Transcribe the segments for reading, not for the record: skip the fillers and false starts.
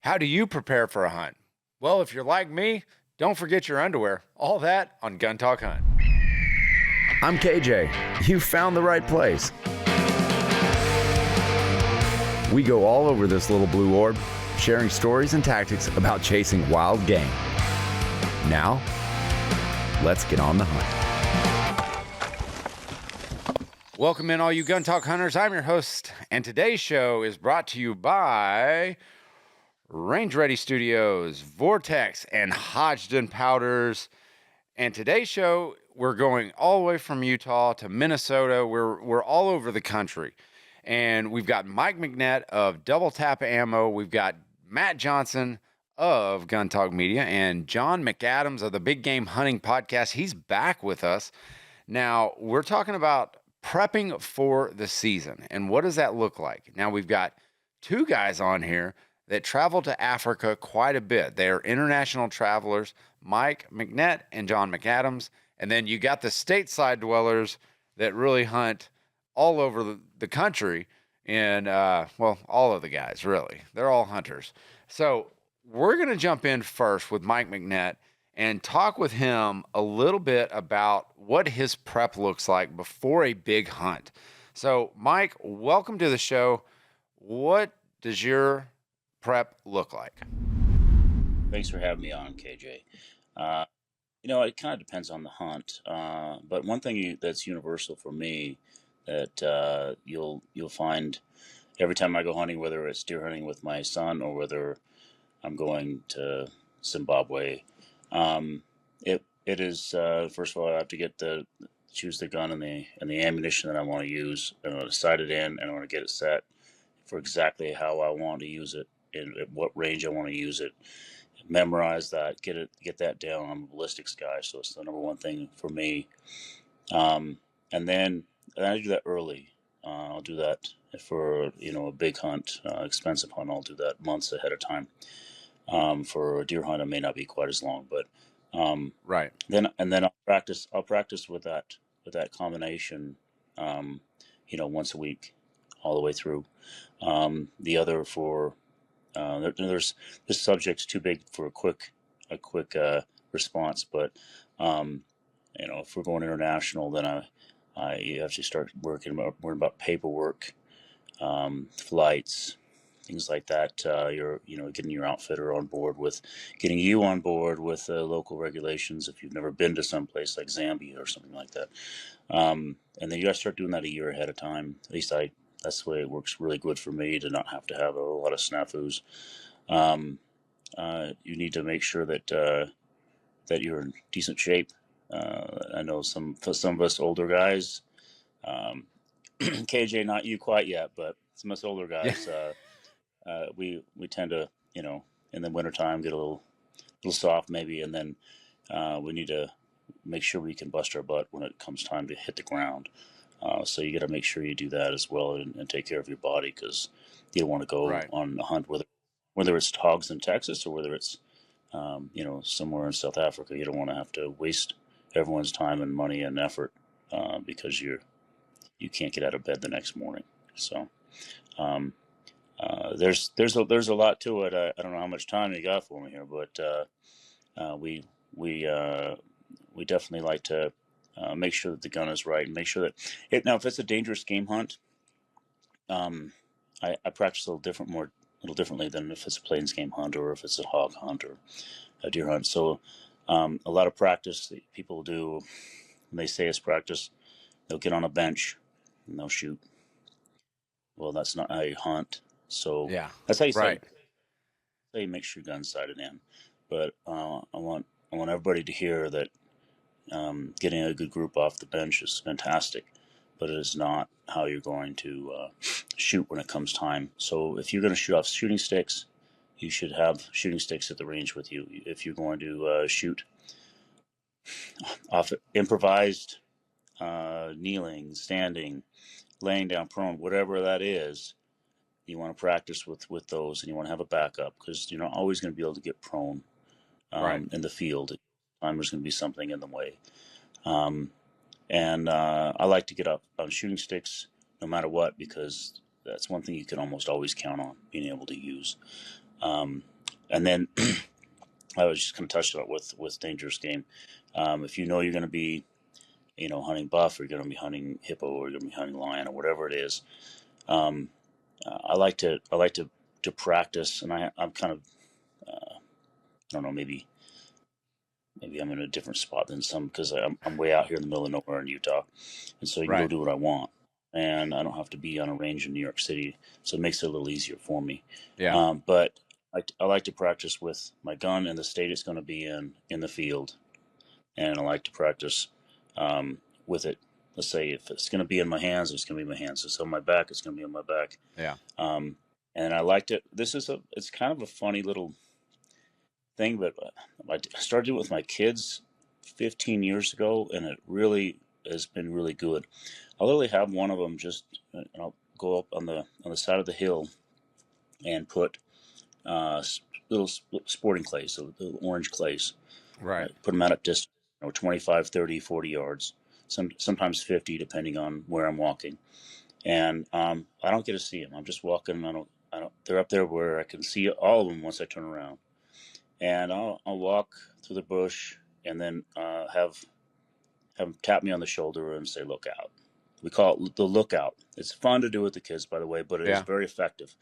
How do you prepare for a hunt? Well, if you're like me, don't forget your underwear. All that on Gun Talk Hunt. I'm KJ. You found the right place. We go all over this little blue orb, sharing stories and tactics about chasing wild game. Now, let's get on the hunt. Welcome in, all you Gun Talk hunters. I'm your host, and today's show is brought to you by Range Ready Studios, Vortex, and Hodgdon Powders. And today's show, we're going all the way from Utah to Minnesota. We're all over the country. And we've got Mike McNett of DoubleTap Ammo. We've got Matt Johnson of Gun Talk Media and John McAdams of the Big Game Hunting Podcast. He's back with us. Now, we're talking about prepping for the season. And what does that look like? Now, we've got two guys on here that travel to Africa quite a bit. They are international travelers, Mike McNett and John McAdams. And then you got the stateside dwellers that really hunt all over the country. And, all of the guys, really. They're all hunters. So we're going to jump in first with Mike McNett and talk with him a little bit about what his prep looks like before a big hunt. So, Mike, welcome to the show. What does your prep look like? Thanks for having me on, KJ. It kind of depends on the hunt, but one thing that's universal for me that you'll find every time I go hunting, whether it's deer hunting with my son or whether I'm going to Zimbabwe, it is first of all I have to choose the gun and the ammunition that I want to use. I want to sight it in, and I want to get it set for exactly how I want to use it and at what range I want to use it. Memorize that, get that down. I'm a ballistics guy, so it's the number one thing for me. And then I do that early. I'll do that for a big hunt, expensive hunt. I'll do that months ahead of time. For a deer hunt, it may not be quite as long, but right. Then I'll practice. I'll practice with that combination. Once a week, all the way through. The other for there's this subject's too big for a quick response, but if we're going international, then I have to start worrying about paperwork, flights, things like that. Getting your outfitter on board with, getting you on board with local regulations if you've never been to some place like Zambia or something like that. And then you got to start doing that a year ahead of time. At least that's the way it works really good for me, to not have to have a lot of snafus. You need to make sure that you're in decent shape. I know some of us older guys, KJ, not you quite yet, but some of us older guys, we tend to, in the wintertime get a little soft maybe, and then we need to make sure we can bust our butt when it comes time to hit the ground. So you got to make sure you do that as well and take care of your body, because you don't want to go on a hunt, whether it's hogs in Texas or whether it's somewhere in South Africa. You don't want to have to waste everyone's time and money and effort because you can't get out of bed the next morning. So there's a lot to it. I don't know how much time you got for me here, but we definitely like to make sure that the gun is right, and make sure that now if it's a dangerous game hunt, I practice a little differently than if it's a plains game hunt or if it's a hog hunt or a deer hunt. So a lot of practice that people do when they say it's practice, they'll get on a bench and they'll shoot. Well, that's not how you hunt. So that's how you sight. That's how you make sure your gun's sighted in. But I want everybody to hear that getting a good group off the bench is fantastic, but it is not how you're going to shoot when it comes time. So if you're going to shoot off shooting sticks, you should have shooting sticks at the range with you. If you're going to shoot off improvised, kneeling, standing, laying down prone, whatever that is, you want to practice with those, and you want to have a backup, because you're not always going to be able to get prone in the field. There's going to be something in the way. And I like to get up on shooting sticks no matter what, because that's one thing you can almost always count on being able to use. And then I was just kind of touched on it with dangerous game. If you know you're going to be, hunting buff, or you're going to be hunting hippo, or you're going to be hunting lion, or whatever it is, I like to practice, and I'm kind of, I don't know, maybe I'm in a different spot than some, because I'm way out here in the middle of nowhere in Utah, and so you can go Right. do what I want, and I don't have to be on a range in New York City, so it makes it a little easier for me. Yeah. But I like to practice with my gun in the state it's going to be in the field, and I like to practice with it. Let's say if it's going to be in my hands, it's going to be in my hands. If it's on my back, it's going to be on my back. Yeah. And I liked it. It's kind of a funny little thing, but I started doing it with my kids 15 years ago, and it really has been really good. I'll literally have one of them and I'll go up on the side of the hill and put little sporting clays, so little orange clays. Right. Put them out at distance, 25, 30, 40 yards, sometimes 50, depending on where I'm walking. And I don't get to see them. I'm just walking. I don't. They're up there where I can see all of them once I turn around. And I'll walk through the bush, and then have them tap me on the shoulder and say, "Look out." We call it the lookout. It's fun to do with the kids, by the way, but it is very effective.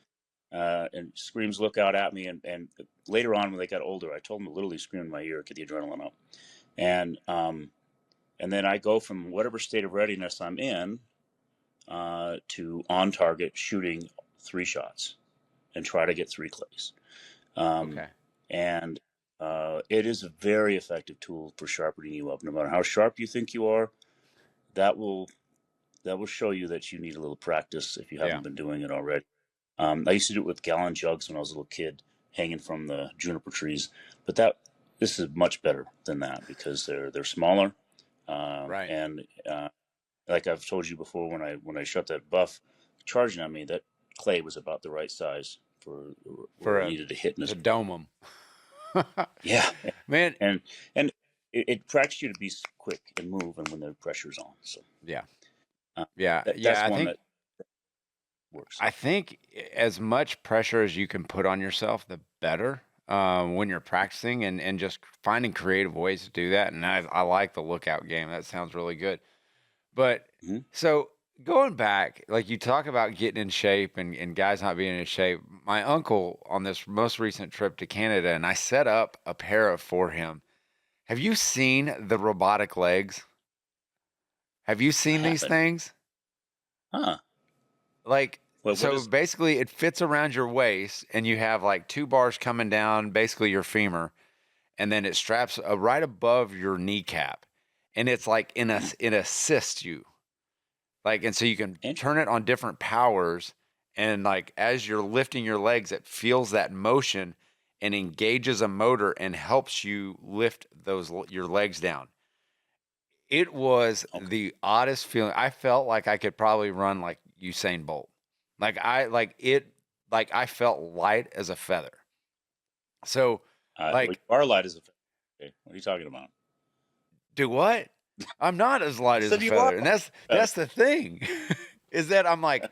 And screams "look out" at me, and later on when they got older, I told them to literally scream in my ear, get the adrenaline up, and then I go from whatever state of readiness I'm in to on target shooting 3 shots and try to get 3 clays. Okay. And it is a very effective tool for sharpening you up. No matter how sharp you think you are, that will show you that you need a little practice if you haven't been doing it already. I used to do it with gallon jugs when I was a little kid, hanging from the juniper trees. But this is much better than that, because they're smaller. Right. And like I've told you before, when I shot that buff charging on me, that clay was about the right size for where I needed to hit in his. To dome them. Yeah, Man. and it practices you to be quick and move, and when the pressure's on. So Yeah. that's I one think that works. I think as much pressure as you can put on yourself, the better. When you're practicing, and just finding creative ways to do that. And I like the lookout game. That sounds really good. But so going back, like you talk about getting in shape and guys not being in shape. My uncle, on this most recent trip to Canada, and I set up a pair for him. Have you seen the robotic legs? Have you seen these things? Huh. Like, What so is. basically it fits around your waist, and you have like 2 bars coming down basically your femur, and then it straps right above your kneecap, and it's like it assists you, like, and so you can turn it on different powers, and like as you're lifting your legs, it feels that motion and engages a motor and helps you lift your legs down. It was the oddest feeling. I felt like I could probably run like Usain Bolt. I felt light as a feather. So you are light as a feather. Okay. What are you talking about? Do what? I'm not as light as a feather. And that's the thing. Is that I'm like,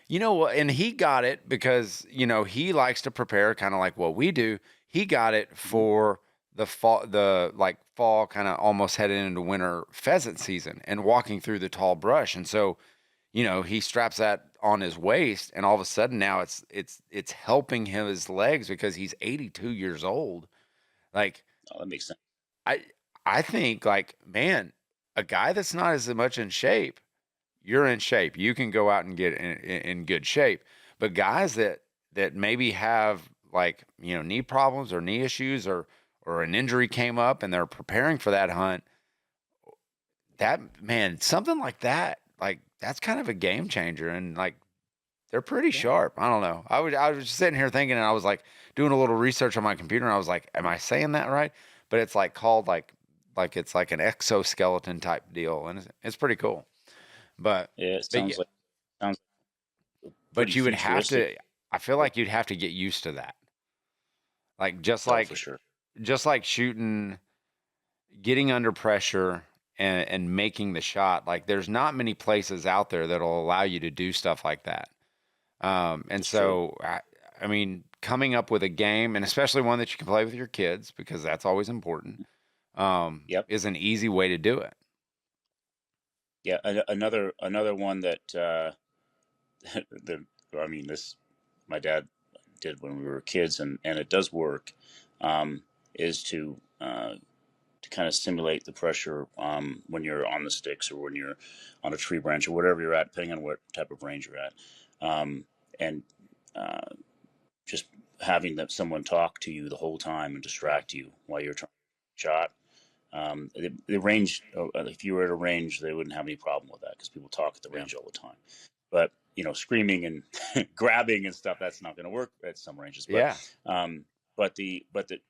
you know what? And he got it because, he likes to prepare kind of like what we do. He got it for the fall kind of almost heading into winter pheasant season and walking through the tall brush. And so, he straps that on his waist, and all of a sudden now it's helping his legs because he's 82 years old. Like, that makes sense. I think, like, man, a guy that's not as much in shape, you're in shape. You can go out and get in good shape. But guys that maybe have, like, knee problems or knee issues, or an injury came up and they're preparing for that hunt, something like that, like, that's kind of a game changer. And like, they're pretty sharp. I don't know. I was just sitting here thinking, and I was like doing a little research on my computer, and I was like, am I saying that right? But it's like called like it's like an exoskeleton type deal, and it's pretty cool. But it sounds like but you would have to. I feel like you'd have to get used to that. Like for sure. Just like shooting, getting under pressure and making the shot. Like, there's not many places out there that'll allow you to do stuff like that. And so, I mean, coming up with a game, and especially one that you can play with your kids, because that's always important, Yep. is an easy way to do it. Yeah. Another one that this my dad did when we were kids, and it does work, is to kind of simulate the pressure when you're on the sticks or when you're on a tree branch or whatever you're at, depending on what type of range you're at, and just having someone talk to you the whole time and distract you while you're trying to shot. The range, if you were at a range, they wouldn't have any problem with that because people talk at the range all the time. But screaming and grabbing and stuff, that's not going to work at some ranges. But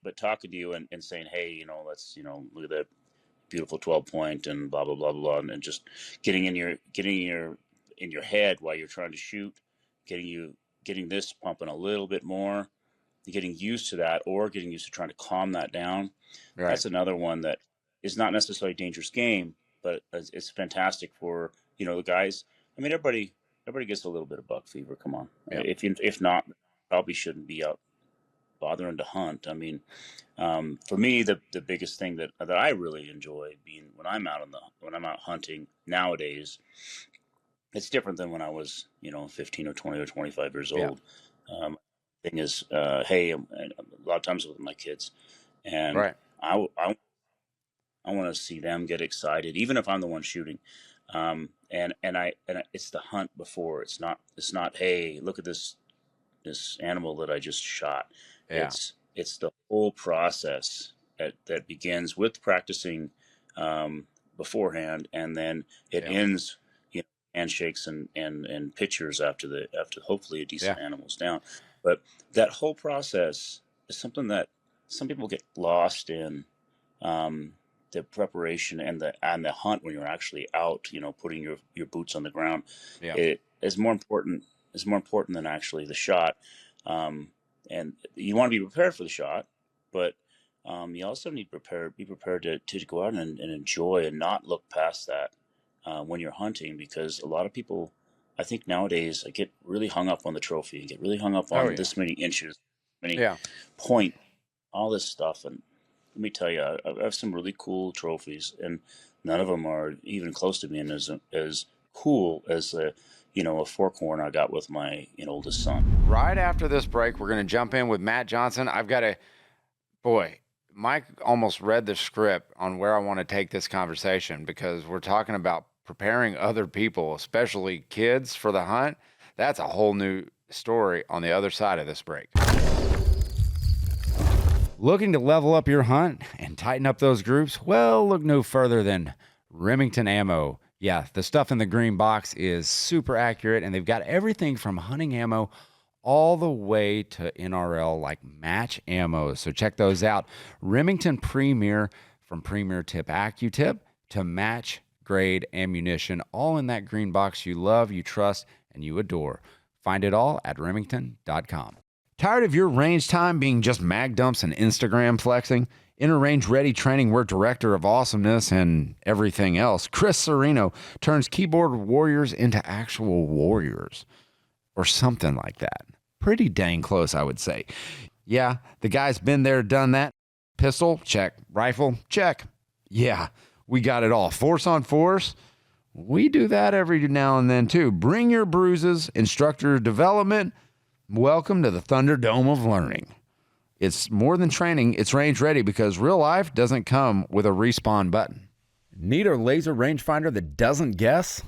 but talking to you and saying, hey, let's look at that beautiful 12 point and blah blah blah blah, and just getting in your head while you're trying to shoot, getting this pumping a little bit more, getting used to that, or getting used to trying to calm that down. Right. That's another one that is not necessarily a dangerous game, but it's fantastic for the guys. I mean, everybody gets a little bit of buck fever. Come on, if not, probably shouldn't be out bothering to hunt. I mean, for me, the biggest thing that I really enjoy being when I'm out hunting nowadays, it's different than when I was 15 or 20 or 25 years old. Thing is, hey, a lot of times with my kids, and right. I want to see them get excited, even if I'm the one shooting. And it's the hunt before. It's not. Hey, look at this animal that I just shot. Yeah. It's the whole process that begins with practicing beforehand, and then it ends, handshakes and pictures after hopefully a decent animal's down. But that whole process is something that some people get lost in. The preparation and the hunt when you're actually out, putting your boots on the ground, it is more important than actually the shot. And you want to be prepared for the shot, but you also need to be prepared to go out and enjoy and not look past that when you're hunting, because a lot of people, I think nowadays, get really hung up on the trophy, get really hung up on this many inches, many point, all this stuff. And let me tell you, I have some really cool trophies, and none of them are even close to being as cool as a fork horn I got with my oldest son. Right after this break, we're going to jump in with Matt Johnson. Mike almost read the script on where I want to take this conversation, because we're talking about preparing other people, especially kids, for the hunt. That's a whole new story on the other side of this break. Looking to level up your hunt and tighten up those groups? Well, look no further than Remington Ammo. Yeah, the stuff in the green box is super accurate, and they've got everything from hunting ammo all the way to NRL like match ammo. So check those out. Remington Premier, from Premier Tip AccuTip to match grade ammunition, all in that green box you love, you trust, and you adore. Find it all at remington.com. Tired of your range time being just mag dumps and Instagram flexing? Enter Range Ready Training, where Director of Awesomeness and everything else, Chris Serino, turns keyboard warriors into actual warriors. Or something like that. Pretty dang close, I would say. Yeah, the guy's been there, done that. Pistol, check. Rifle, check. Yeah, we got it all. Force on force, we do that every now and then too. Bring your bruises, instructor development. Welcome to the Thunderdome of learning. It's more than training, it's range ready, because real life doesn't come with a respawn button. Need a laser rangefinder that doesn't guess?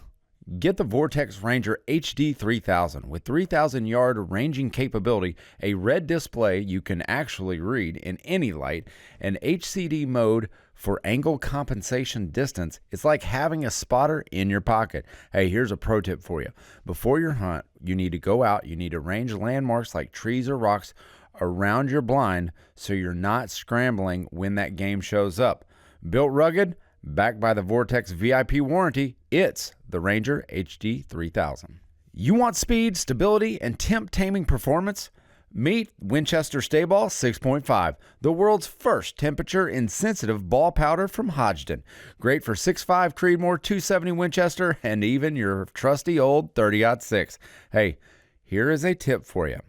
Get the Vortex Ranger HD 3000 with 3,000 yard ranging capability, a red display you can actually read in any light, and HCD mode for angle compensation distance. It's like having a spotter in your pocket. Hey, here's a pro tip for you. Before your hunt, you need to go out, you need to range landmarks like trees or rocks around your blind so you're not scrambling when that game shows up. Built rugged, backed by the Vortex VIP warranty, it's the Ranger HD 3000. You want speed, stability, and temp-taming performance? Meet Winchester Stayball 6.5, the world's first temperature-insensitive ball powder from Hodgdon. Great for 6.5 Creedmoor, 270 Winchester, and even your trusty old 30-06. Hey, here is a tip for you.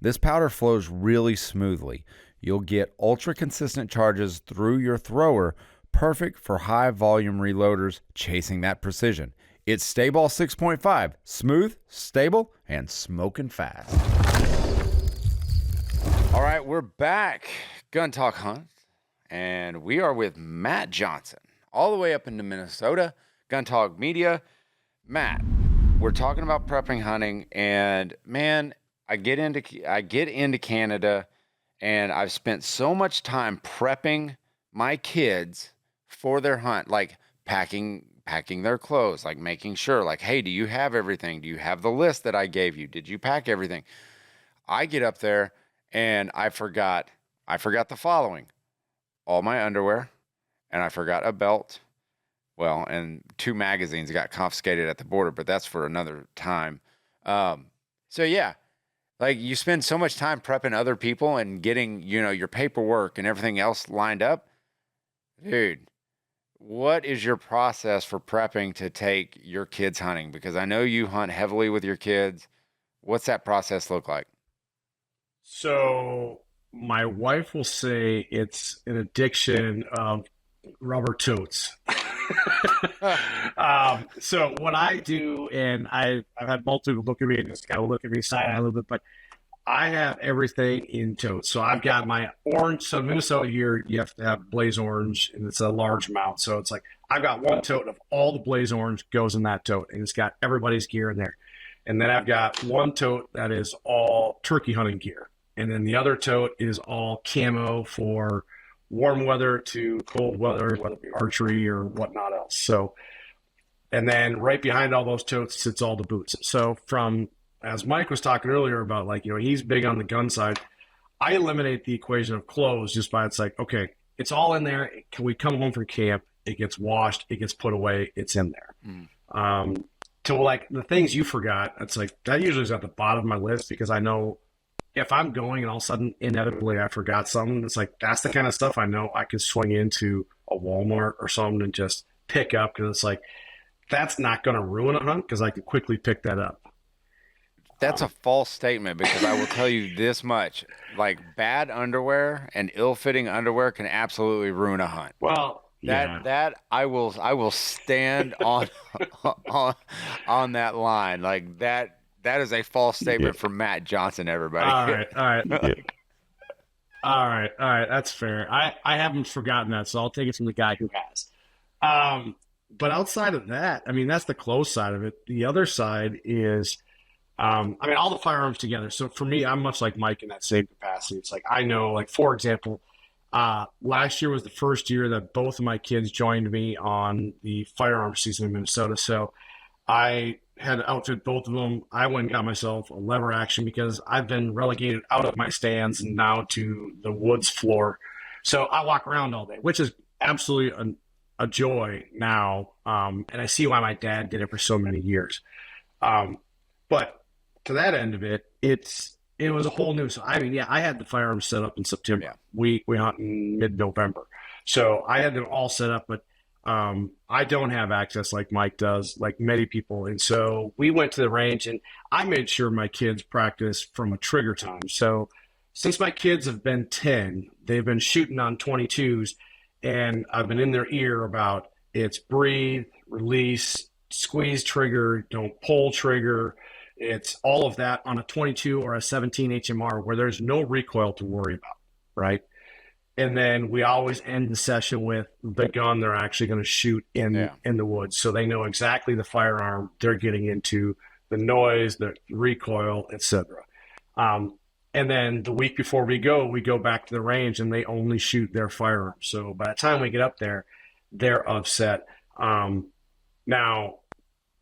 This powder flows really smoothly. You'll get ultra consistent charges through your thrower, perfect for high volume reloaders chasing that precision. It's Stayball 6.5, smooth, stable, and smoking fast. All right, we're back. Gun Talk Hunt. And we are with Matt Johnson, all the way up into Minnesota, Gun Talk Media. Matt, we're talking about prepping hunting, and man, I get into Canada, and I've spent so much time prepping my kids for their hunt, like packing their clothes, like making sure, like, hey, do you have everything? Do you have the list that I gave you? Did you pack everything? I get up there and I forgot the following: all my underwear, and I forgot a belt. Well, and 2 magazines got confiscated at the border, but that's for another time. So yeah, like you spend so much time prepping other people and getting, your paperwork and everything else lined up. Dude, what is your process for prepping to take your kids hunting? Because I know you hunt heavily with your kids. What's that process look like? So my wife will say it's an addiction of rubber totes. So what I do, and I've had multiple look at me and just kind of look at me side eye a little bit, but I have everything in totes. So I've got my orange. So Minnesota here, you have to have blaze orange, and it's a large amount. So it's like I've got one tote of all the blaze orange goes in that tote, and it's got everybody's gear in there. And then I've got one tote that is all turkey hunting gear. And then the other tote is all camo for warm weather to cold weather, whether it be archery or whatnot else. So, and then right behind all those totes sits all the boots. So from, as Mike was talking earlier about, like, he's big on the gun side, I eliminate the equation of clothes just by, it's like, okay, it's all in there. Can we come home from camp? It gets washed. It gets put away. It's in there. So like the things you forgot, it's like that usually is at the bottom of my list, because I know if I'm going and all of a sudden inevitably I forgot something, it's like that's the kind of stuff I know I can swing into a Walmart or something and just pick up, because it's like that's not going to ruin a hunt because I can quickly pick that up. That's a false statement, because I will tell you this much: like bad underwear and ill-fitting underwear can absolutely ruin a hunt. Well, that I will stand on on that line. Like that is a false statement from Matt Johnson, everybody. All right. That's fair. I haven't forgotten that, so I'll take it from the guy who has. But outside of that, I mean, that's the close side of it. The other side is, all the firearms together. So for me, I'm much like Mike in that same capacity. It's like, I know, like, for example, last year was the first year that both of my kids joined me on the firearms season in Minnesota. So I had to outfit both of them. I went and got myself a lever action because I've been relegated out of my stands and now to the woods floor. So I walk around all day, which is absolutely a joy now. And I see why my dad did it for so many years. But to that end of it, it was a whole new. So I had the firearms set up in September. Yeah. We hunt in mid-November, so I had them all set up. But I don't have access like Mike does, like many people. And so we went to the range, and I made sure my kids practiced from a trigger time. So since my kids have been 10, they've been shooting on 22s, and I've been in their ear about it's breathe, release, squeeze trigger, don't pull trigger. It's all of that on a 22 or a 17 HMR where there's no recoil to worry about, right? And then we always end the session with the gun they're actually going to shoot in the woods. So they know exactly the firearm they're getting into, the noise, the recoil, etc. And then the week before we go back to the range, and they only shoot their firearm. So by the time we get up there, they're upset. Now,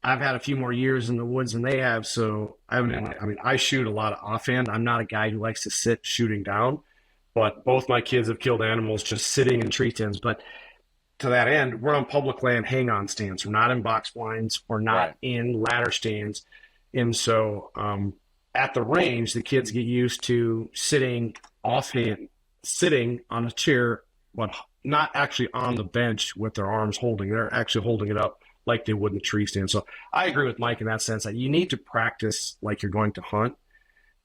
I've had a few more years in the woods than they have, so I shoot a lot of offhand. I'm not a guy who likes to sit shooting down, but both my kids have killed animals just sitting in tree stands. But to that end, we're on public land hang-on stands. We're not in box blinds. We're not in ladder stands. And so at the range, the kids get used to sitting offhand, sitting on a chair, but not actually on the bench with their arms holding. They're actually holding it up like they would in the tree stand. So I agree with Mike in that sense that you need to practice like you're going to hunt.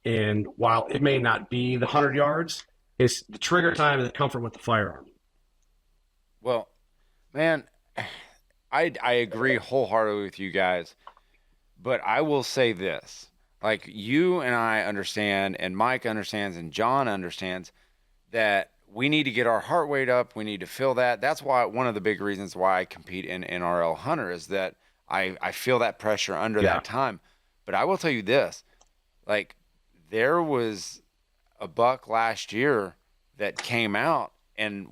And while it may not be the 100 yards, it's the trigger time and the comfort with the firearm. Well, man, I agree wholeheartedly with you guys, but I will say this. Like, you and I understand, and Mike understands, and John understands that we need to get our heart rate up. We need to feel that. That's why one of the big reasons why I compete in NRL Hunter is that I feel that pressure under that time. But I will tell you this, like, there was a buck last year that came out, and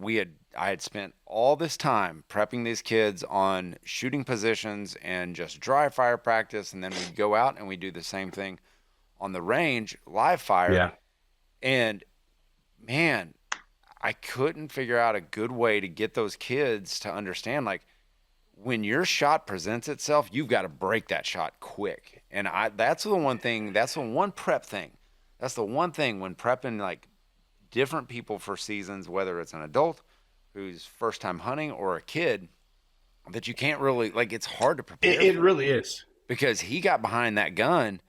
I had spent all this time prepping these kids on shooting positions and just dry fire practice, and then we'd go out and we do the same thing on the range, live fire. Yeah. And man, I couldn't figure out a good way to get those kids to understand, like, when your shot presents itself, you've got to break that shot quick. And that's the one thing, that's the one prep thing. That's the one thing when prepping, like, different people for seasons, whether it's an adult who's first time hunting or a kid, that you can't really, like, it's hard to prepare. It really is. Because he got behind that gun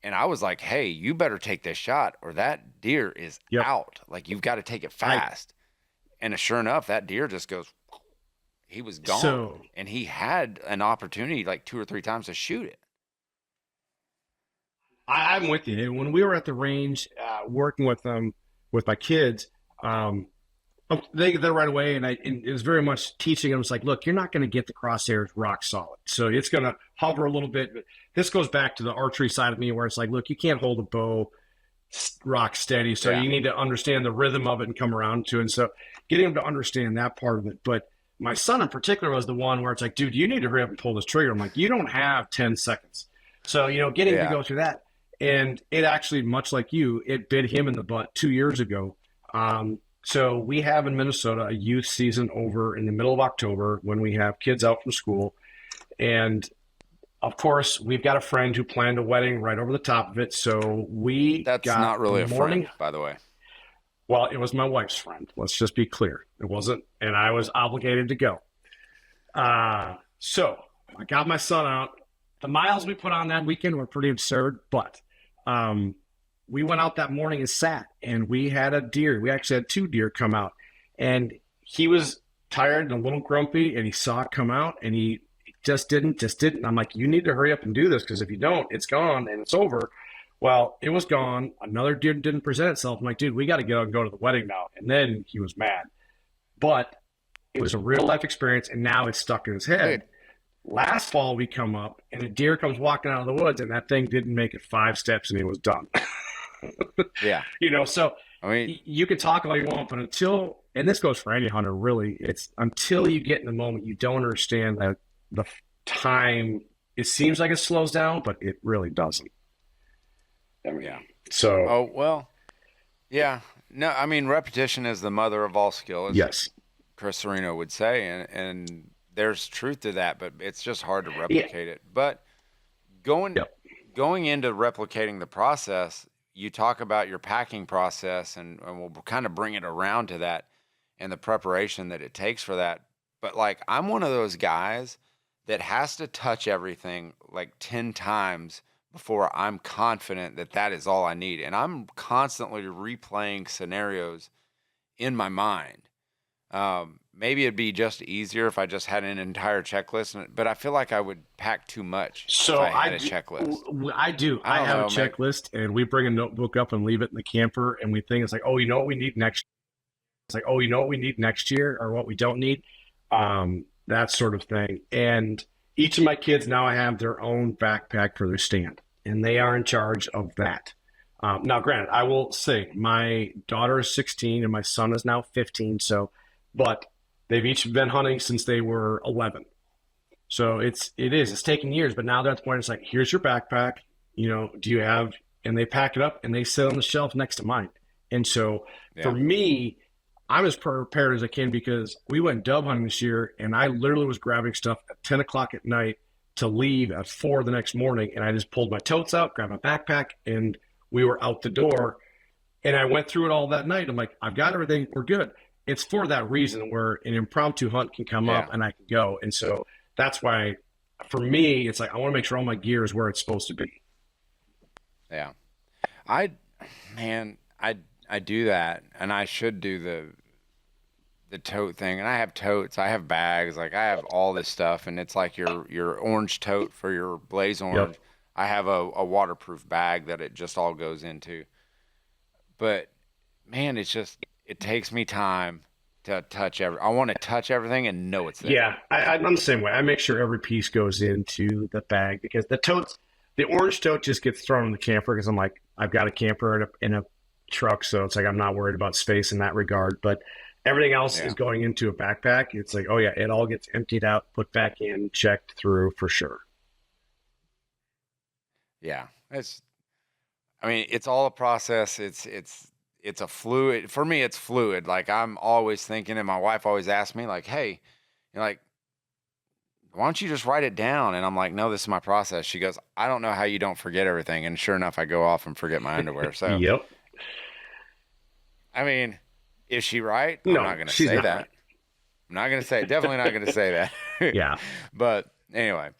and I was like, hey, you better take this shot or that deer is out. Like, you've got to take it fast. And sure enough, that deer just goes, he was gone. And he had an opportunity like 2 or 3 times to shoot it. I'm with you. When we were at the range working with them, with my kids, they're right away, and it was very much teaching them. It's like, look, you're not going to get the crosshairs rock solid, so it's going to hover a little bit. But this goes back to the archery side of me, where it's like, look, you can't hold a bow rock steady, so you need to understand the rhythm of it and come around to it. And so getting them to understand that part of it. But my son in particular was the one where it's like, dude, you need to hurry up and pull this trigger. I'm like, you don't have 10 seconds. So, getting to go through that. And it actually, much like you, it bit him in the butt 2 years ago. So we have in Minnesota a youth season over in the middle of October when we have kids out from school. And of course, we've got a friend who planned a wedding right over the top of it. So that's got not really a friend, by the way. Well, it was my wife's friend. Let's just be clear. It wasn't, and I was obligated to go. So I got my son out. The miles we put on that weekend were pretty absurd, but we went out that morning and sat, and we had a deer. We actually had 2 deer come out, and he was tired and a little grumpy, and he saw it come out, and he just didn't. I'm like, you need to hurry up and do this, because if you don't, it's gone and it's over. Well, it was gone. Another deer didn't present itself. I'm like, dude, we got to get out and go to the wedding now. And then he was mad. But it was a real life experience, and now it's stuck in his head. Dude. Last fall, we come up, and a deer comes walking out of the woods, and that thing didn't make it 5 steps, and he was done. Yeah. So I mean, you can talk all you want, but until, and this goes for any hunter, really, it's until you get in the moment, you don't understand that the time, it seems like it slows down, but it really doesn't. So. Oh, well, yeah. No, I mean, repetition is the mother of all skill, as Chris Serino would say, and there's truth to that, but it's just hard to replicate it. But going into replicating the process, you talk about your packing process, and we'll kind of bring it around to that and the preparation that it takes for that. But, like, I'm one of those guys that has to touch everything like 10 times before I'm confident that that is all I need. And I'm constantly replaying scenarios in my mind. Maybe it'd be just easier if I just had an entire checklist, but I feel like I would pack too much if I had a checklist. I do. I have a checklist, and we bring a notebook up and leave it in the camper, and we think it's like, oh, you know what we need next? It's like, oh, you know what we need next year, or what we don't need, that sort of thing. And each of my kids now have their own backpack for their stand, and they are in charge of that. Now, granted, I will say my daughter is 16 and my son is now 15, but they've each been hunting since they were 11. So it's taken years, but now they're at the point, it's like, here's your backpack, do you have, and they pack it up and they sit on the shelf next to mine. And so for me, I'm as prepared as I can, because we went dove hunting this year, and I literally was grabbing stuff at 10 o'clock at night to leave at 4 the next morning. And I just pulled my totes out, grabbed my backpack, and we were out the door. And I went through it all that night. I'm like, I've got everything. We're good. It's for that reason, where an impromptu hunt can come up and I can go. And so that's why, for me, it's like, I want to make sure all my gear is where it's supposed to be. Yeah. Man, I do that, and I should do the tote thing. And I have totes, I have bags, like I have all this stuff, and it's like your orange tote for your blaze orange. Yep. I have a waterproof bag that it just all goes into. But man, it takes me time to touch I want to touch everything and know it's there. Yeah, I'm the same way. I make sure every piece goes into the bag because the orange tote just gets thrown in the camper because I'm like, I've got a camper in a truck, so it's like I'm not worried about space in that regard. But everything else is going into a backpack. It's like, oh yeah, it all gets emptied out, put back in, checked through for sure. Yeah, it's all a process. It's a fluid for me. It's fluid. Like I'm always thinking, and my wife always asks me, like, "Hey, like, why don't you just write it down?" And I'm like, "No, this is my process." She goes, "I don't know how you don't forget everything." And sure enough, I go off and forget my underwear. So, Yep. I mean, is she right? No, I'm not going to she's say not that. right. I'm not going to say. Definitely not going to say that. Yeah. But anyway,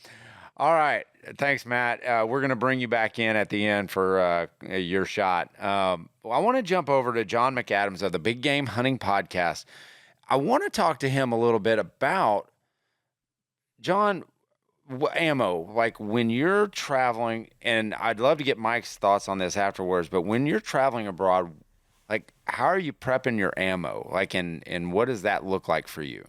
all right. Thanks, Matt. We're going to bring you back in at the end for your shot. Well, I want to jump over to John McAdams of the Big Game Hunting Podcast. I want to talk to him a little bit about, John, ammo. Like when you're traveling, and I'd love to get Mike's thoughts on this afterwards, but when you're traveling abroad, like how are you prepping your ammo? Like, and what does that look like for you?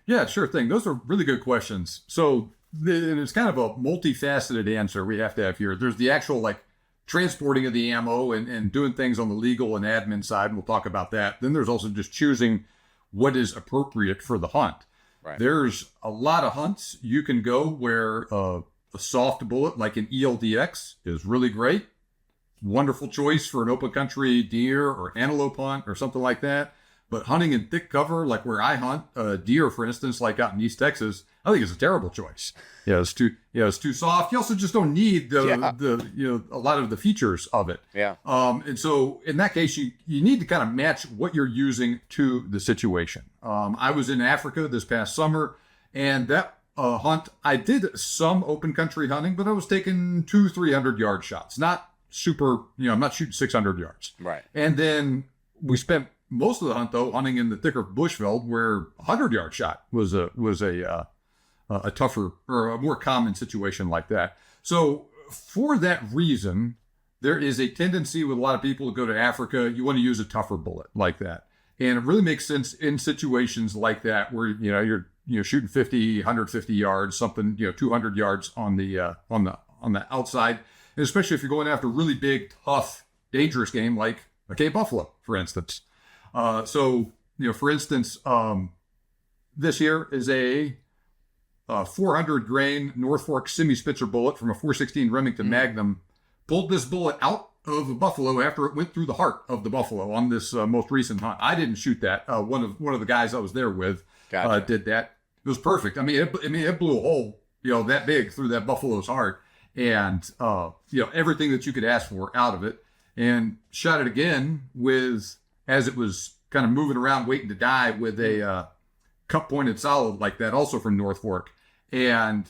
Yeah, sure thing. Those are really good questions. So it's kind of a multifaceted answer we have to have here. There's the actual like transporting of the ammo and doing things on the legal and admin side, and we'll talk about that. Then there's also just choosing what is appropriate for the hunt. Right. There's a lot of hunts you can go where a soft bullet like an ELDX is really great. Wonderful choice for an open country deer or antelope hunt or something like that. But hunting in thick cover, like where I hunt, deer, for instance, like out in East Texas, I think it's a terrible choice. It's too soft. You also just don't need the a lot of the features of it. Yeah. And so in that case, you need to kind of match what you're using to the situation. I was in Africa this past summer, and that hunt, I did some open country hunting, but I was taking 200-300 yard shots, not super. I'm not shooting 600 yards. Right. And then we spent most of the hunt though hunting in the thicker bushveld where 100-yard shot was a tougher or a more common situation like that. So for that reason, there is a tendency with a lot of people to go to Africa. You want to use a tougher bullet like that, and it really makes sense in situations like that where you're shooting 50, 150 yards, something 200 yards on the outside, and especially if you're going after really big, tough, dangerous game like a Cape buffalo, for instance. For instance, this here is a 400 grain North Fork semi-Spitzer bullet from a 416 Remington Magnum. Pulled this bullet out of a buffalo after it went through the heart of the buffalo on this most recent hunt. I didn't shoot that. One of the guys I was there with did that. It was perfect. I mean, it blew a hole, that big through that buffalo's heart, and everything that you could ask for out of it. And shot it again as it was kind of moving around waiting to die with a cup pointed solid like that, also from North Fork. And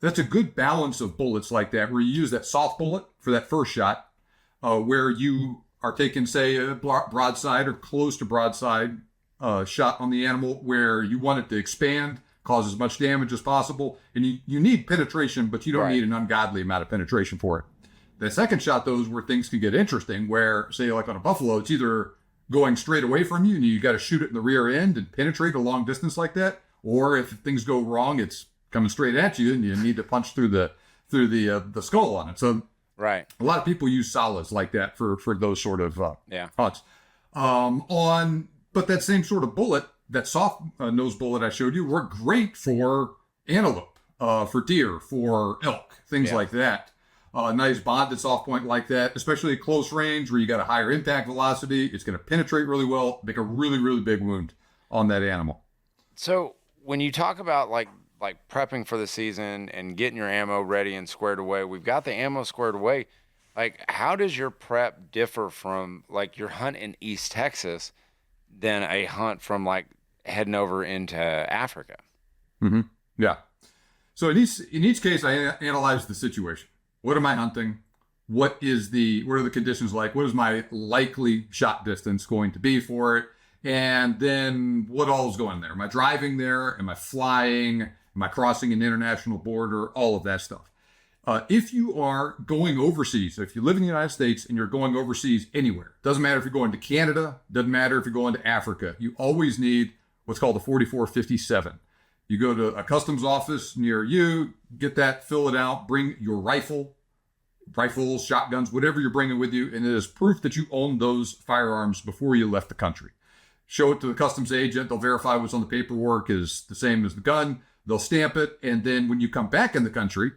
that's a good balance of bullets like that, where you use that soft bullet for that first shot, where you are taking, say, a broadside or close to broadside shot on the animal, where you want it to expand, cause as much damage as possible. And you need penetration, but you don't need an ungodly amount of penetration for it. The second shot, though, is where things can get interesting, where, say, like on a buffalo, it's either going straight away from you and you got to shoot it in the rear end and penetrate a long distance like that, or if things go wrong, it's coming straight at you and you need to punch through the skull on it. So right, a lot of people use solids like that for those sort of hunts. But that same sort of bullet, that soft nose bullet I showed you, worked great for antelope, for deer, for elk, things like that. Nice bonded soft point like that, especially at close range where you got a higher impact velocity. It's going to penetrate really well, make a really, really big wound on that animal. So when you talk about like prepping for the season and getting your ammo ready and squared away, we've got the ammo squared away. Like, how does your prep differ from like your hunt in East Texas than a hunt from like heading over into Africa? Mm-hmm. Yeah. So in each case, I analyze the situation. What am I hunting? what are the conditions like? What is my likely shot distance going to be for it? And then what all is going there? Am I driving there? Am I flying? Am I crossing an international border? All of that stuff. If you are going overseas, if you live in the United States and you're going overseas anywhere, doesn't matter if you're going to Canada, doesn't matter if you're going to Africa, you always need what's called a 4457. You go to a customs office near you, get that, fill it out, bring your rifles, shotguns, whatever you're bringing with you, and it is proof that you own those firearms before you left the country. Show it to the customs agent. They'll verify what's on the paperwork is the same as the gun. They'll stamp it, and then when you come back in the country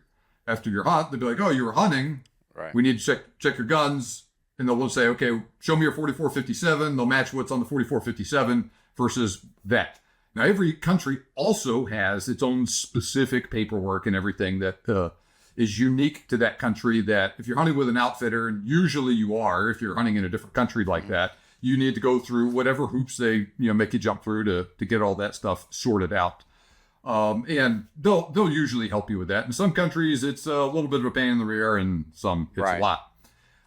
after your hunt, they'll be like, "Oh, you were hunting. Right. We need to check your guns." And they'll say, "Okay, show me your 4457." They'll match what's on the 4457 versus that. Now, every country also has its own specific paperwork and everything that is unique to that country. That if you're hunting with an outfitter, and usually you are, if you're hunting in a different country like that, you need to go through whatever hoops they make you jump through to get all that stuff sorted out. And they'll usually help you with that. In some countries, it's a little bit of a pain in the rear, and some it's Right. a lot.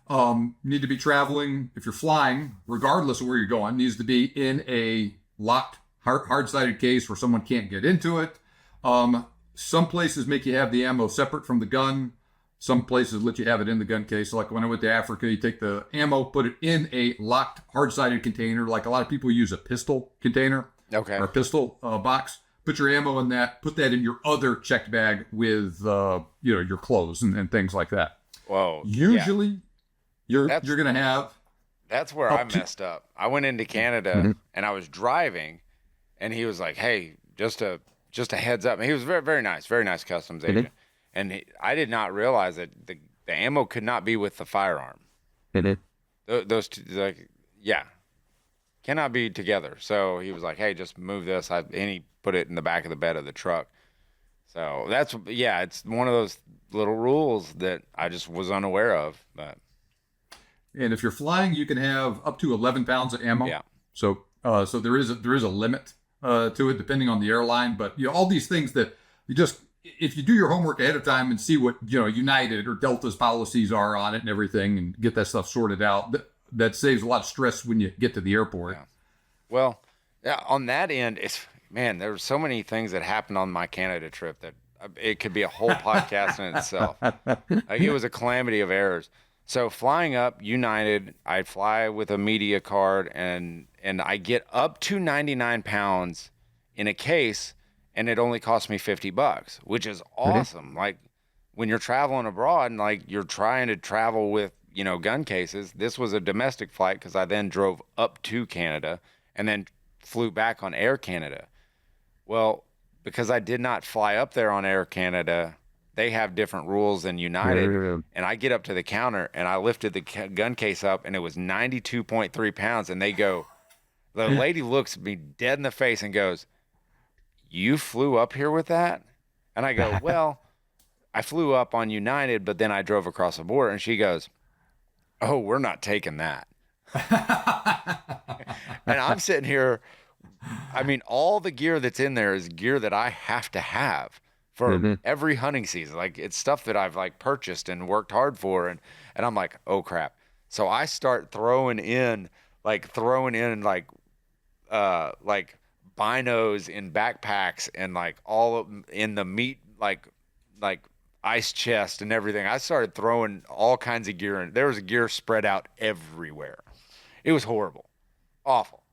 You need to be traveling, if you're flying, regardless of where you're going, needs to be in a locked, hard-sided case where someone can't get into it. Some places make you have the ammo separate from the gun. Some places let you have it in the gun case. Like when I went to Africa, you take the ammo, put it in a locked, hard-sided container. Like a lot of people use a pistol container Okay. or a pistol box. Put your ammo in that. Put that in your other checked bag with your clothes and things like that. Whoa. Usually, you're That's- going to have. That's where I messed up. I went into Canada and I was driving, and he was like, "Hey, just a heads up." And he was very, very nice customs agent. And I did not realize that the ammo could not be with the firearm. Those two, cannot be together. So he was like, "Hey, just move this." And he put it in the back of the bed of the truck. So it's one of those little rules that I just was unaware of. But And if you're flying, you can have up to 11 pounds of ammo. yeah, So there is a limit to it depending on the airline. But all these things that you just, if you do your homework ahead of time and see what United or Delta's policies are on it and everything, and get that stuff sorted out, that saves a lot of stress when you get to the airport. Yeah. Well, yeah, on that end, there were so many things that happened on my Canada trip that it could be a whole podcast in itself. Like, it was a calamity of errors. So flying up United, I fly with a media card, and I get up to 99 pounds in a case, and it only cost me $50, which is awesome. Like, when you're traveling abroad and like you're trying to travel with gun cases, this was a domestic flight because I then drove up to Canada and then flew back on Air Canada. Well, because I did not fly up there on Air Canada, they have different rules than United. And I get up to the counter and I lifted the gun case up and it was 92.3 pounds. And the lady looks me dead in the face and goes, "You flew up here with that?" And I go, "Well, I flew up on United, but then I drove across the border." And she goes, "Oh, we're not taking that." And I'm sitting here. I mean, all the gear that's in there is gear that I have to have for every hunting season. Like, it's stuff that I've like purchased and worked hard for. And I'm like, "Oh crap." So I start throwing in like binos in backpacks and like all in the meat, like ice chest and everything. I started throwing all kinds of gear in. There was gear spread out everywhere. It was horrible. Awful.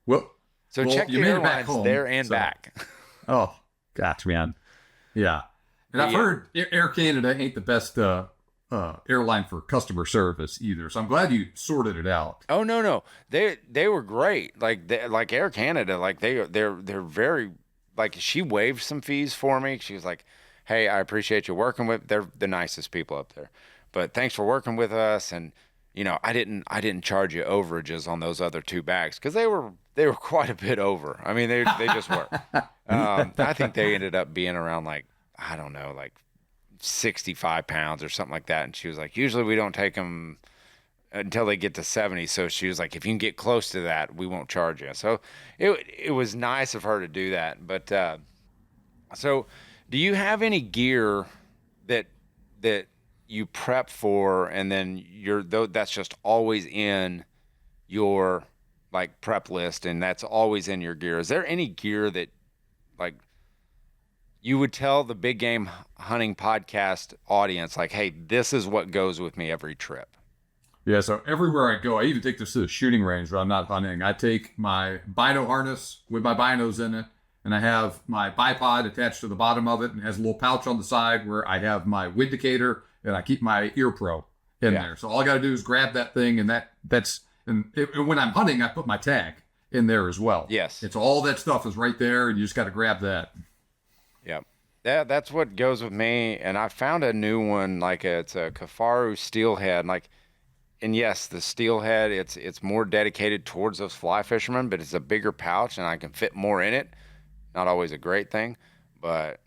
So check the airlines there and back. Oh, gosh, man. Yeah. And I've heard Air Canada ain't the best airline for customer service either. So I'm glad you sorted it out. Oh, no. They were great. Like Air Canada, like they're very, like, she waived some fees for me. She was like, "Hey, I appreciate you working with." They're the nicest people up there. But thanks for working with us. And I didn't charge you overages on those other two bags because they were quite a bit over. I mean, they just were. I think they ended up being around like 65 pounds or something like that. And she was like, "Usually we don't take them until they get to 70. So she was like, "If you can get close to that, we won't charge you." So it was nice of her to do that. But so do you have any gear that you prep for, and then that's just always in your like prep list, and that's always in your gear. Is there any gear that like you would tell the big game hunting podcast audience, like, hey, this is what goes with me every trip? Yeah, so everywhere I go, I even take this to the shooting range when I'm not hunting. I take my bino harness with my binos in it, and I have my bipod attached to the bottom of it, and it has a little pouch on the side where I have my windicator, and I keep my ear pro in there. So all I got to do is grab that thing, and and when I'm hunting, I put my tag in there as well. Yes. It's all that stuff is right there, and you just got to grab that. Yep. That's what goes with me. And I found a new one, like it's a Kafaru steelhead. Like, and yes, the steelhead, it's more dedicated towards those fly fishermen, but it's a bigger pouch and I can fit more in it. Not always a great thing, but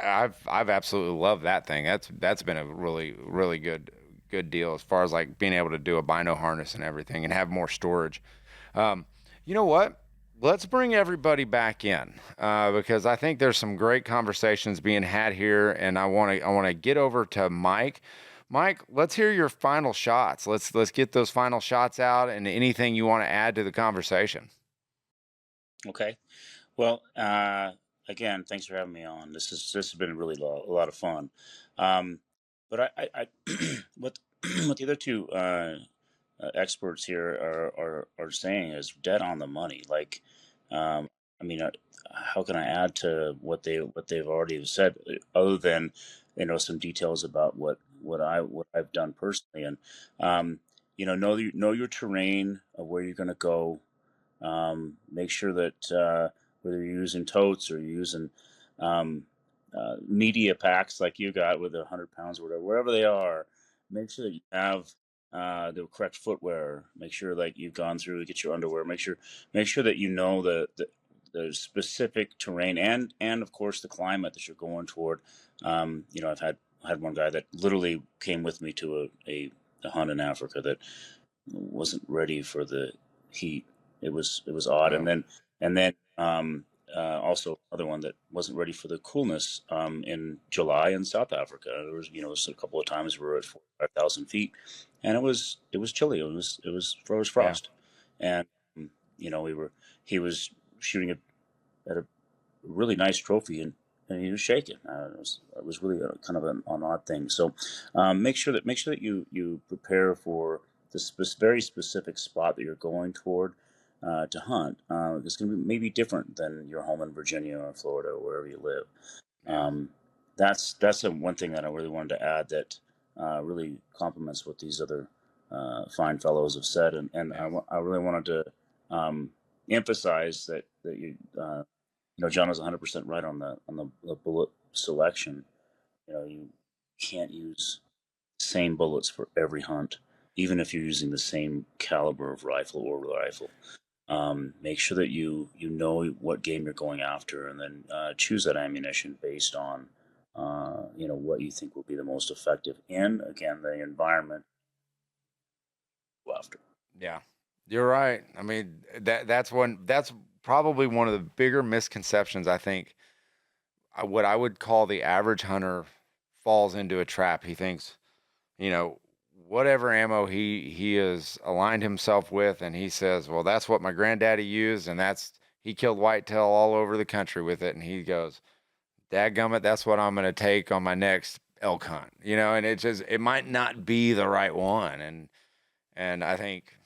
I've absolutely loved that thing. That's been a really good deal as far as like being able to do a bino harness and everything and have more storage. You know what? Let's bring everybody back in because I think there's some great conversations being had here, and I want to get over to Mike. Mike, let's hear your final shots. Let's get those final shots out, and anything you want to add to the conversation. Okay. Well, again, thanks for having me on. This has been really a lot of fun. But I what what the other two experts here are saying is dead on the money. Like, I mean, how can I add to what they've already said, other than some details about what I've done personally, and know your terrain of where you're going to go. Make sure that whether you're using totes or you're using media packs like you got with 100 pounds or whatever, wherever they are, make sure that you have the correct footwear. Make sure that you've gone through, get your underwear. Make sure that you know the specific terrain and of course the climate that you're going toward. I've had one guy that literally came with me to a hunt in Africa that wasn't ready for the heat. It was odd, Oh. and then also another one that wasn't ready for the coolness in July in South Africa. There was a couple of times we were at 5,000 feet, and it was chilly. It was frost, and he was shooting at a really nice trophy, and he was shaking. It was really kind of an odd thing. So make sure that you prepare for the very specific spot that you're going toward to hunt. It's going to be maybe different than your home in Virginia or Florida or wherever you live. That's one thing that I really wanted to add that really complements what these other fine fellows have said, and I really wanted to emphasize that John was 100% right on the bullet selection. You can't use the same bullets for every hunt, even if you're using the same caliber of rifle or rifle. Make sure that you know what game you're going after, and then choose that ammunition based on what you think will be the most effective in, again, the environment you go after. Yeah, you're right. I mean, that's probably one of the bigger misconceptions I think what I would call the average hunter falls into a trap. He thinks, whatever ammo he has aligned himself with, and he says, well, that's what my granddaddy used, and he killed whitetail all over the country with it, and he goes, dadgummit, that's what I'm going to take on my next elk hunt, and it might not be the right one, and I think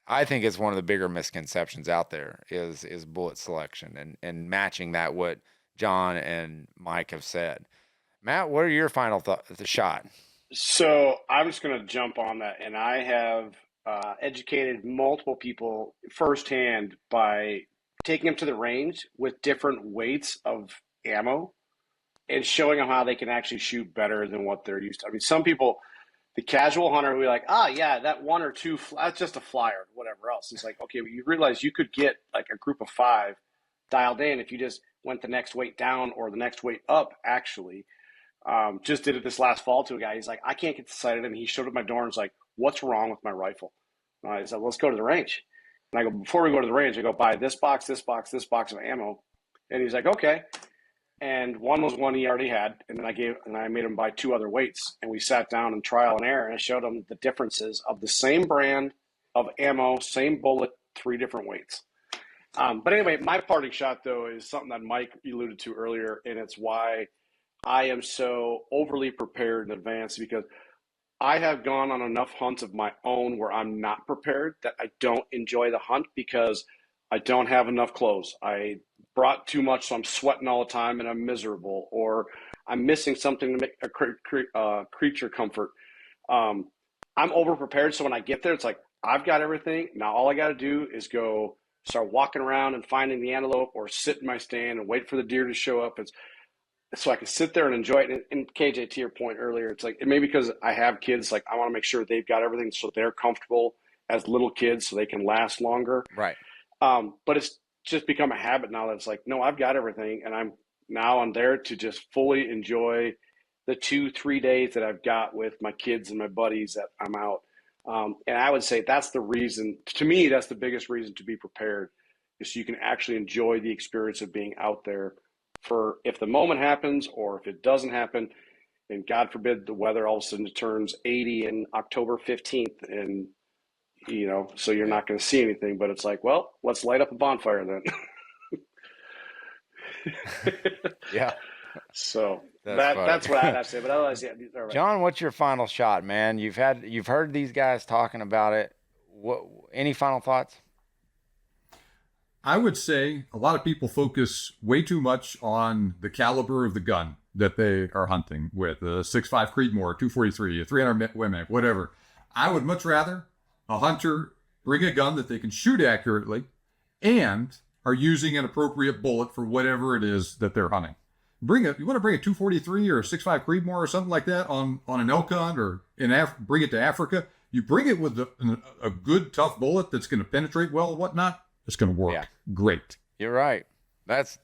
I think it's one of the bigger misconceptions out there is bullet selection and matching that what John and Mike have said. Matt, what are your final thoughts? The shot. So I'm just going to jump on that, and I have educated multiple people firsthand by taking them to the range with different weights of ammo and showing them how they can actually shoot better than what they're used to. I mean, some people, the casual hunter, will be like, yeah, that one or two, that's just a flyer, whatever else. It's like, okay, but you realize you could get like a group of 5 dialed in if you just went the next weight down or the next weight up, actually. Just did it this last fall to a guy. He's like, I can't get the sight of him. He showed up at my door and was like, what's wrong with my rifle? And I said, let's go to the range. And I go, before we go to the range, I go, buy this box, this box, this box of ammo. And he's like, okay. and one was one he already had, and then I made him buy 2 other weights, and we sat down and trial and error, and I showed him the differences of the same brand of ammo, same bullet, 3 different weights. But anyway, my parting shot though is something that Mike alluded to earlier, and it's why I am so overly prepared in advance, because I have gone on enough hunts of my own where I'm not prepared that I don't enjoy the hunt because I don't have enough clothes. I brought too much, so I'm sweating all the time and I'm miserable, or I'm missing something to make a creature comfort. I'm over prepared, so when I get there, it's like I've got everything. Now all I got to do is go start walking around and finding the antelope, or sit in my stand and wait for the deer to show up. It's so I can sit there and enjoy it. And KJ, to your point earlier, it's like, it may be because I have kids, like I want to make sure they've got everything so they're comfortable as little kids so they can last longer. Right. But it's just become a habit now that it's like, no, I've got everything. And I'm there to just fully enjoy the 2-3 days that I've got with my kids and my buddies that I'm out. And I would say that's the reason, to me, that's the biggest reason to be prepared, is so you can actually enjoy the experience of being out there for if the moment happens, or if it doesn't happen, and God forbid the weather all of a sudden turns 80 in October 15th, and so you're not going to see anything, but it's like, well, let's light up a bonfire then. Yeah. So that's what I have to say. But otherwise, yeah. All right. John, what's your final shot, man? You've heard these guys talking about it. Any final thoughts? I would say a lot of people focus way too much on the caliber of the gun that they are hunting with, a 6.5 Creedmoor, 243, a 300 Win-Mag, whatever. I would much rather a hunter bring a gun that they can shoot accurately and are using an appropriate bullet for whatever it is that they're hunting. You want to bring a 243 or a 6.5 Creedmoor or something like that on an elk hunt, or bring it to Africa. You bring it with a good, tough bullet that's going to penetrate well and whatnot. It's going to work great. You're right. That's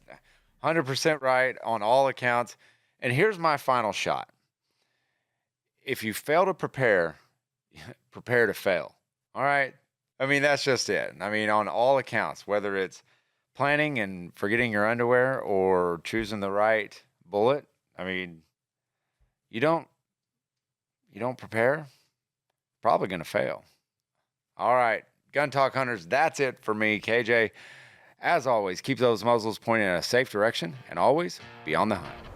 100% right on all accounts. And here's my final shot. If you fail to prepare to fail. All right? I mean, that's just it. I mean, on all accounts, whether it's planning and forgetting your underwear or choosing the right bullet, I mean, you don't prepare, probably going to fail. All right. Gun Talk Hunters, that's it for me, KJ. As always, keep those muzzles pointing in a safe direction, and always be on the hunt.